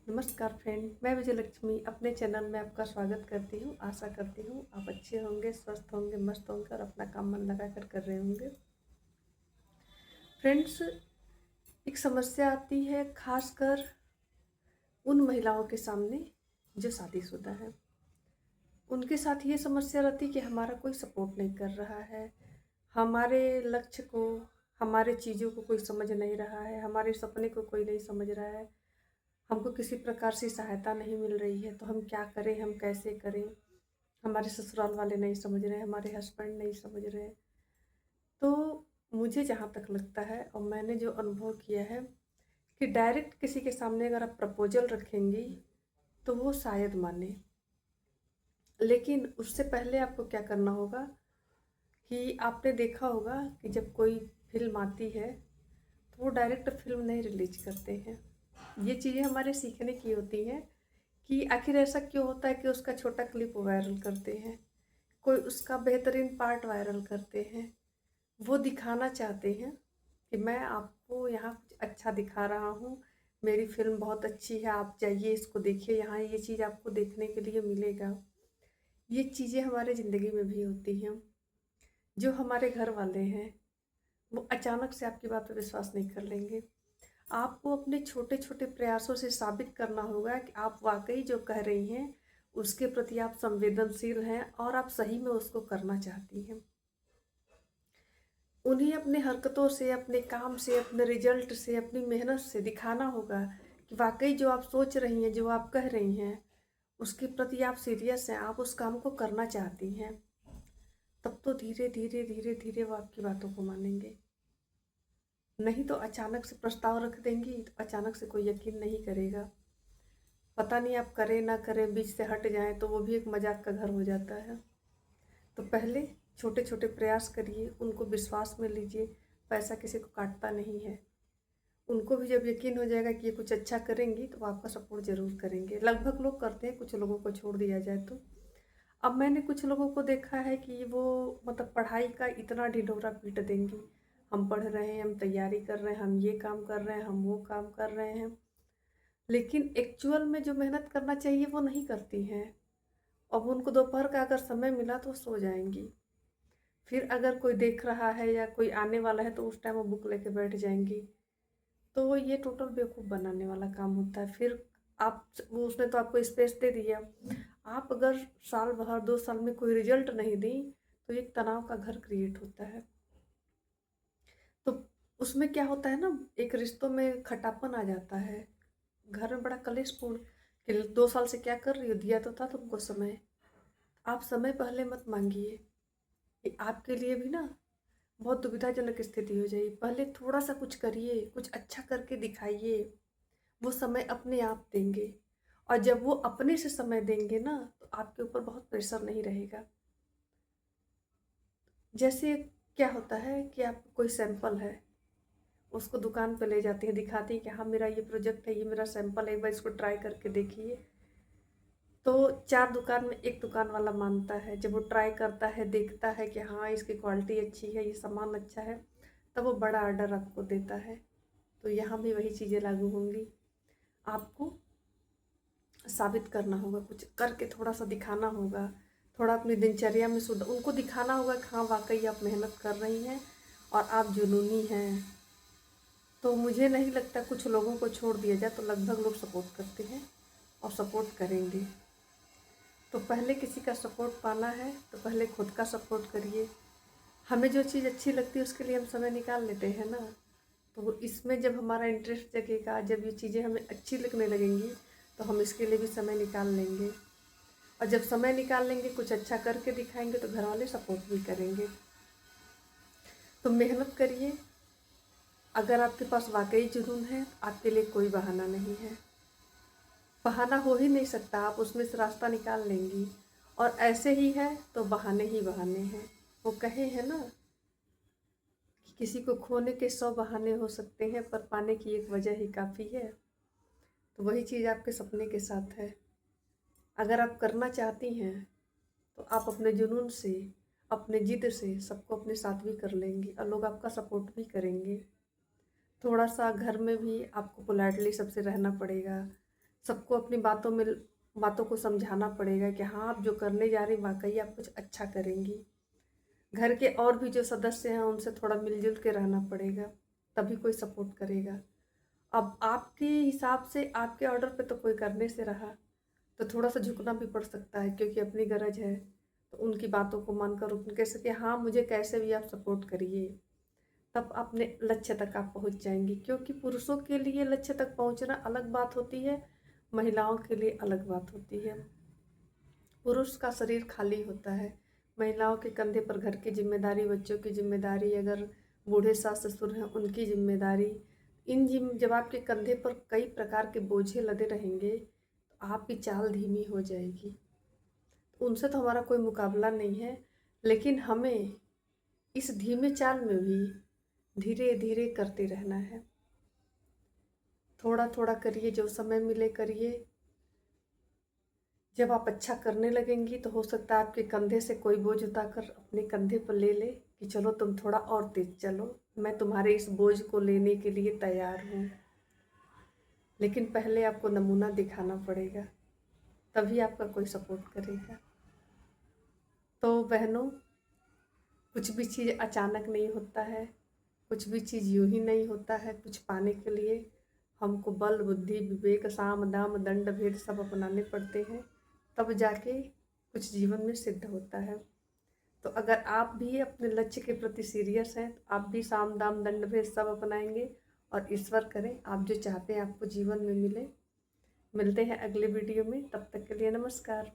नमस्कार फ्रेंड, मैं विजयलक्ष्मी अपने चैनल में आपका स्वागत करती हूँ। आशा करती हूँ आप अच्छे होंगे, स्वस्थ होंगे, मस्त होंगे और अपना काम मन लगा कर रहे होंगे। फ्रेंड्स, एक समस्या आती है खासकर उन महिलाओं के सामने जो शादीशुदा है। उनके साथ ये समस्या रहती है कि हमारा कोई सपोर्ट नहीं कर रहा है, हमारे लक्ष्य को, हमारे चीज़ों को कोई समझ नहीं रहा है, हमारे सपने को कोई नहीं समझ रहा है, हमको किसी प्रकार से सहायता नहीं मिल रही है, तो हम क्या करें, हम कैसे करें? हमारे ससुराल वाले नहीं समझ रहे, हमारे हस्बैंड नहीं समझ रहे। तो मुझे जहाँ तक लगता है और मैंने जो अनुभव किया है कि डायरेक्ट किसी के सामने अगर आप प्रपोज़ल रखेंगी, तो वो शायद माने। लेकिन उससे पहले आपको क्या करना होगा कि आपने देखा होगा कि जब कोई फ़िल्म आती है, तो वो डायरेक्ट फ़िल्म नहीं रिलीज़ करते हैं। ये चीज़ें हमारे सीखने की होती हैं कि आखिर ऐसा क्यों होता है कि उसका छोटा क्लिप वायरल करते हैं, कोई उसका बेहतरीन पार्ट वायरल करते हैं। वो दिखाना चाहते हैं कि मैं आपको यहाँ कुछ अच्छा दिखा रहा हूँ, मेरी फ़िल्म बहुत अच्छी है, आप जाइए इसको देखिए, यहाँ ये चीज़ आपको देखने के लिए मिलेगा। ये चीज़ें हमारे ज़िंदगी में भी होती हैं। जो हमारे घर वाले हैं, वो अचानक से आपकी बात पे विश्वास नहीं कर लेंगे। आपको अपने छोटे-छोटे प्रयासों से साबित करना होगा कि आप वाक़ई जो कह रही हैं, उसके प्रति आप संवेदनशील हैं और आप सही में उसको करना चाहती हैं। उन्हें अपने हरकतों से, अपने काम से, अपने रिज़ल्ट से, अपनी मेहनत से दिखाना होगा कि वाक़ई जो आप सोच रही हैं, जो आप कह रही हैं, उसके प्रति आप सीरियस हैं, आप उस काम को करना चाहती हैं। तब तो धीरे-धीरे, धीरे-धीरे वो आपकी बातों को मानेंगे। नहीं तो अचानक से प्रस्ताव रख देंगी, तो अचानक से कोई यकीन नहीं करेगा। पता नहीं आप करें ना करें, बीच से हट जाएँ तो वो भी एक मज़ाक का घर हो जाता है। तो पहले छोटे-छोटे प्रयास करिए, उनको विश्वास में लीजिए, पैसा किसी को काटता नहीं है। उनको भी जब यकीन हो जाएगा कि ये कुछ अच्छा करेंगी, तो वो आपका सपोर्ट ज़रूर करेंगे। लगभग लोग करते हैं, कुछ लोगों को छोड़ दिया जाए तो। अब मैंने कुछ लोगों को देखा है कि वो मतलब पढ़ाई का इतना ढिढोरा पीट देंगी, हम पढ़ रहे हैं, हम तैयारी कर रहे हैं, हम ये काम कर रहे हैं, हम वो काम कर रहे हैं। लेकिन एक्चुअल में जो मेहनत करना चाहिए वो नहीं करती हैं। अब उनको दोपहर का अगर समय मिला तो सो जाएँगी। फिर अगर कोई देख रहा है या कोई आने वाला है तो उस टाइम वो बुक लेके बैठ जाएँगी। तो ये टोटल बेवकूफ़ बनाने वाला काम होता है। फिर आप वो उसने तो आपको स्पेस दे दिया। आप अगर साल भर 2 साल में कोई रिज़ल्ट नहीं दी, तो एक तनाव का घर क्रिएट होता है। तो उसमें क्या होता है ना, एक रिश्तों में खटापन आ जाता है। घर में बड़ा कलेशपूर्ण कि 2 साल से क्या कर रही हो? दिया तो था तुमको समय। आप समय पहले मत माँगिए। ये आपके लिए भी ना बहुत दुविधाजनक स्थिति हो जाएगी। पहले थोड़ा-सा कुछ करिए, कुछ अच्छा करके दिखाइए, वो समय अपने आप देंगे। और जब वो अपने से समय देंगे ना, तो आपके ऊपर बहुत प्रेशर नहीं रहेगा। जैसे क्या होता है कि आप कोई सैंपल है, उसको दुकान पे ले जाती हैं, दिखाती हैं कि हाँ, मेरा ये प्रोजेक्ट है, ये मेरा सैंपल है, एक बार इसको ट्राई करके देखिए। तो 4 दुकान में 1 दुकान वाला मानता है, जब वो ट्राई करता है, देखता है कि हाँ, इसकी क्वालिटी अच्छी है, ये सामान अच्छा है, तब वो बड़ा ऑर्डर आपको देता है। तो यहाँ भी वही चीज़ें लागू होंगी। आपको साबित करना होगा, कुछ करके थोड़ा-सा दिखाना होगा, थोड़ा अपनी दिनचर्या में उनको दिखाना होगा कि हाँ, वाक़ई आप मेहनत कर रही हैं और आप जुनूनी हैं। तो मुझे नहीं लगता कुछ लोगों को छोड़ दिया जाए तो लगभग लोग सपोर्ट करते हैं और सपोर्ट करेंगे। तो पहले किसी का सपोर्ट पाना है तो पहले खुद का सपोर्ट करिए। हमें जो चीज़ अच्छी लगती है उसके लिए हम समय निकाल लेते हैं ना, तो इसमें जब हमारा इंटरेस्ट जगेगा, जब ये चीज़ें हमें अच्छी लगने लगेंगी, तो हम इसके लिए भी समय निकाल लेंगे। और जब समय निकाल लेंगे, कुछ अच्छा करके दिखाएँगे तो घरवाले सपोर्ट भी करेंगे। तो मेहनत करिए, अगर आपके पास वाक़ई जुनून है, आपके लिए कोई बहाना नहीं है। बहाना हो ही नहीं सकता, आप उसमें से रास्ता निकाल लेंगी और ऐसे ही है तो बहाने ही बहाने हैं। वो कहे हैं ना कि किसी को खोने के 100 बहाने हो सकते हैं पर पाने की एक वजह ही काफ़ी है। तो वही चीज़ आपके सपने के साथ है। अगर आप करना चाहती हैं तो आप अपने जुनून से, अपने ज़िद से सबको अपने साथ भी कर लेंगी और लोग आपका सपोर्ट भी करेंगे। थोड़ा-सा घर में भी आपको पोलाइटली सबसे रहना पड़ेगा। सबको अपनी बातों को समझाना पड़ेगा कि हाँ, आप जो करने जा रही वाक़ई आप कुछ अच्छा करेंगी। घर के और भी जो सदस्य हैं उनसे थोड़ा मिल-जुल के रहना पड़ेगा, तभी कोई सपोर्ट करेगा। अब आपके हिसाब से आपके ऑर्डर पे तो कोई करने से रहा, तो थोड़ा-सा झुकना भी पड़ सकता है क्योंकि अपनी गरज है। तो उनकी बातों को मानकर उनके से कि हाँ, मुझे कैसे भी आप सपोर्ट करिए, तब अपने लक्ष्य तक आप पहुँच जाएँगी। क्योंकि पुरुषों के लिए लक्ष्य तक पहुँचना अलग बात होती है, महिलाओं के लिए अलग बात होती है। पुरुष का शरीर खाली होता है, महिलाओं के कंधे पर घर की ज़िम्मेदारी, बच्चों की ज़िम्मेदारी, अगर बूढ़े सास-ससुर हैं उनकी ज़िम्मेदारी, जब आपके कंधे पर कई प्रकार के बोझे लदे रहेंगे, तो आपकी चाल धीमी हो जाएगी। उनसे तो हमारा कोई मुकाबला नहीं है, लेकिन हमें इस धीमे चाल में भी धीरे-धीरे करते रहना है। थोड़ा-थोड़ा करिए, जो समय मिले करिए। जब आप अच्छा करने लगेंगी तो हो सकता है आपके कंधे से कोई बोझ उठाकर अपने कंधे पर ले ले कि चलो तुम थोड़ा और तेज चलो, मैं तुम्हारे इस बोझ को लेने के लिए तैयार हूँ। लेकिन पहले आपको नमूना दिखाना पड़ेगा, तभी आपका कोई सपोर्ट करेगा। तो बहनों, कुछ भी चीज़ अचानक नहीं होता है, कुछ भी चीज़ यूँ ही नहीं होता है। कुछ पाने के लिए हमको बल, बुद्धि, विवेक, साम, दाम, दंड, भेद सब अपनाने पड़ते हैं, तब जाके कुछ जीवन में सिद्ध होता है। तो अगर आप भी अपने लक्ष्य के प्रति सीरियस हैं, तो आप भी साम, दाम, दंड, भेद सब अपनाएंगे और ईश्वर करें आप जो चाहते हैं आपको जीवन में मिले। मिलते हैं अगले वीडियो में, तब तक के लिए नमस्कार।